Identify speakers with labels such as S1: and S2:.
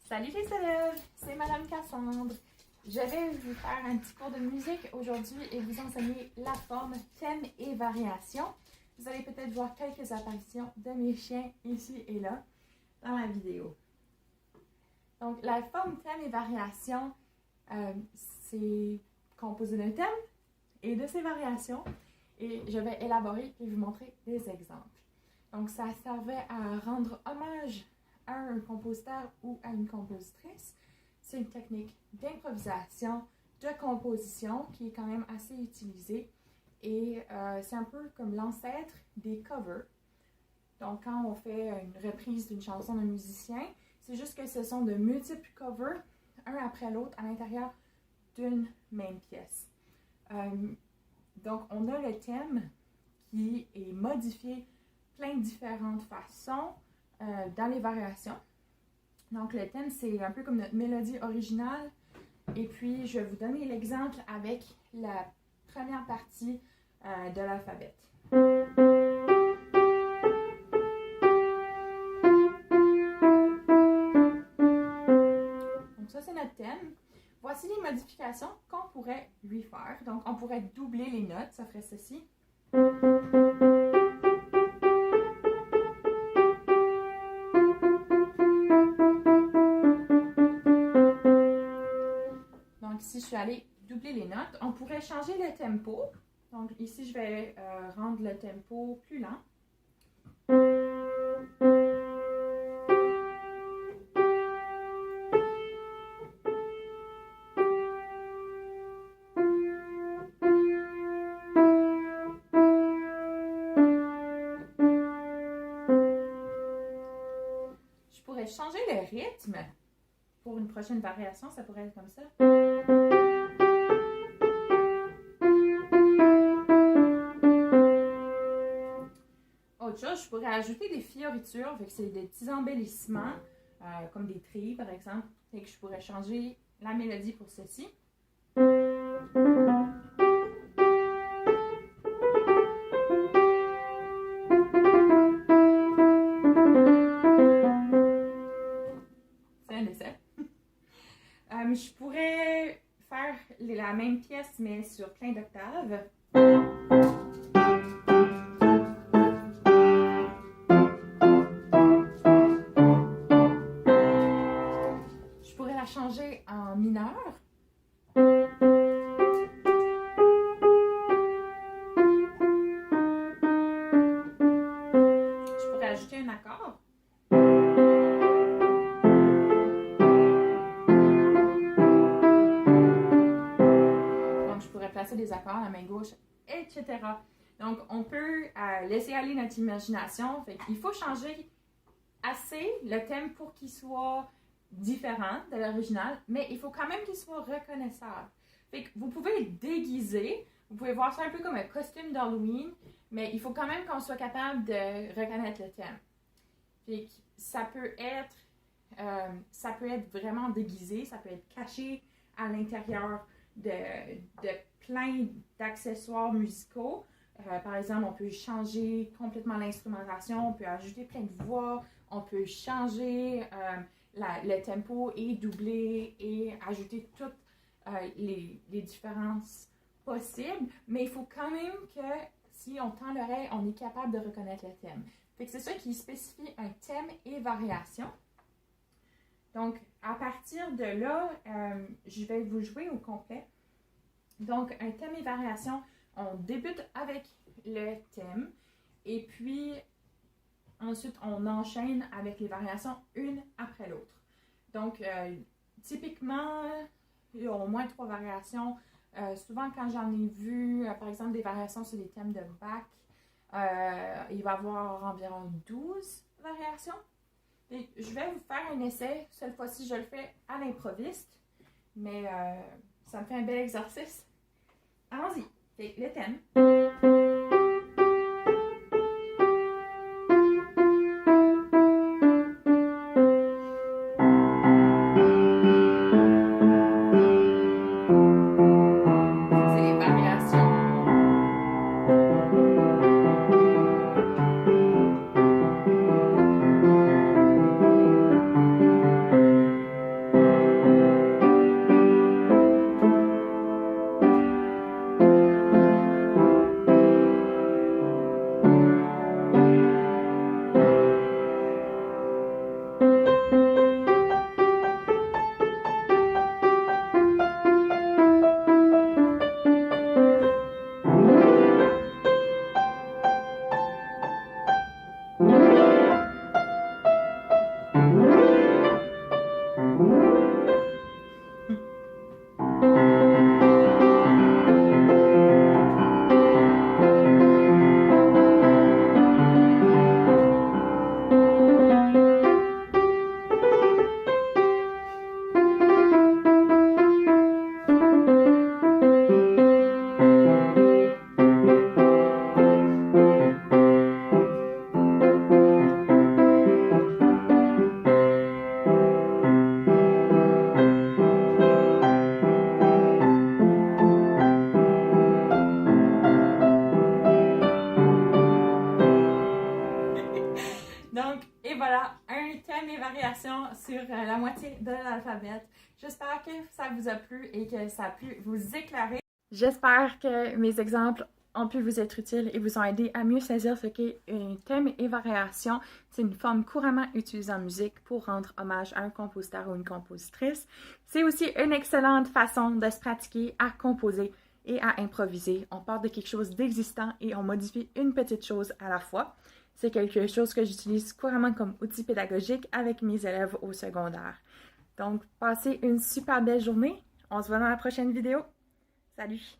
S1: Salut les élèves, c'est Madame Cassandre. Je vais vous faire un petit cours de musique aujourd'hui et vous enseigner la forme, thème et variation. Vous allez peut-être voir quelques apparitions de mes chiens ici et là dans la vidéo. Donc la forme, thème et variation, c'est composé d'un thème et de ses variations. Et je vais élaborer et vous montrer des exemples. Donc ça servait à rendre hommage à un compositeur ou à une compositrice. C'est une technique d'improvisation, de composition qui est quand même assez utilisée. Et c'est un peu comme l'ancêtre des covers. Donc quand on fait une reprise d'une chanson d'un musicien, c'est juste que ce sont de multiples covers, un après l'autre, à l'intérieur d'une même pièce. Donc on a le thème qui est modifié plein de différentes façons dans les variations. Donc le thème, c'est un peu comme notre mélodie originale. Et puis, je vais vous donner l'exemple avec la première partie de l'alphabet. Donc ça, c'est notre thème. Voici les modifications qu'on pourrait lui faire. Donc, on pourrait doubler les notes, ça ferait ceci. Donc ici, je suis allée doubler les notes. On pourrait changer le tempo. Donc ici, je vais rendre le tempo plus lent. Je pourrais changer le rythme. Pour une prochaine variation, ça pourrait être comme ça. Autre chose, je pourrais ajouter des fioritures, c'est des petits embellissements, comme des trilles par exemple. Et que je pourrais changer la mélodie pour ceci. C'est un essai. Je pourrais faire la même pièce, mais sur plein d'octaves. Je pourrais la changer en mineur. Je pourrais ajouter un accord. Placer des accords à la main gauche, etc. Donc, on peut laisser aller notre imagination. Il faut changer assez le thème pour qu'il soit différent de l'original, mais il faut quand même qu'il soit reconnaissable. Vous pouvez le déguiser, vous pouvez voir ça un peu comme un costume d'Halloween, mais il faut quand même qu'on soit capable de reconnaître le thème. Ça peut être vraiment déguisé, ça peut être caché à l'intérieur de plein d'accessoires musicaux. Par exemple, on peut changer complètement l'instrumentation, on peut ajouter plein de voix, on peut changer le tempo et doubler et ajouter toutes les différences possibles. Mais il faut quand même que, si on tend l'oreille, on est capable de reconnaître le thème. C'est ça qui spécifie un thème et variation. Donc, à partir de là, je vais vous jouer au complet. Donc, un thème et variation, on débute avec le thème et puis ensuite, on enchaîne avec les variations une après l'autre. Donc, typiquement, il y a au moins 3 variations. Souvent, quand j'en ai vu, par exemple, des variations sur les thèmes de Bach, il va y avoir environ 12 variations. Et je vais vous faire un essai. Cette fois-ci, je le fais à l'improviste, mais ça me fait un bel exercice. Allons-y. Le thème. C'est les variations. Et voilà, un thème et variation sur la moitié de l'alphabet. J'espère que ça vous a plu et que ça a pu vous éclairer. J'espère que mes exemples ont pu vous être utiles et vous ont aidé à mieux saisir ce qu'est un thème et variation. C'est une forme couramment utilisée en musique pour rendre hommage à un compositeur ou une compositrice. C'est aussi une excellente façon de se pratiquer à composer et à improviser. On part de quelque chose d'existant et on modifie une petite chose à la fois. C'est quelque chose que j'utilise couramment comme outil pédagogique avec mes élèves au secondaire. Donc, passez une super belle journée. On se voit dans la prochaine vidéo. Salut!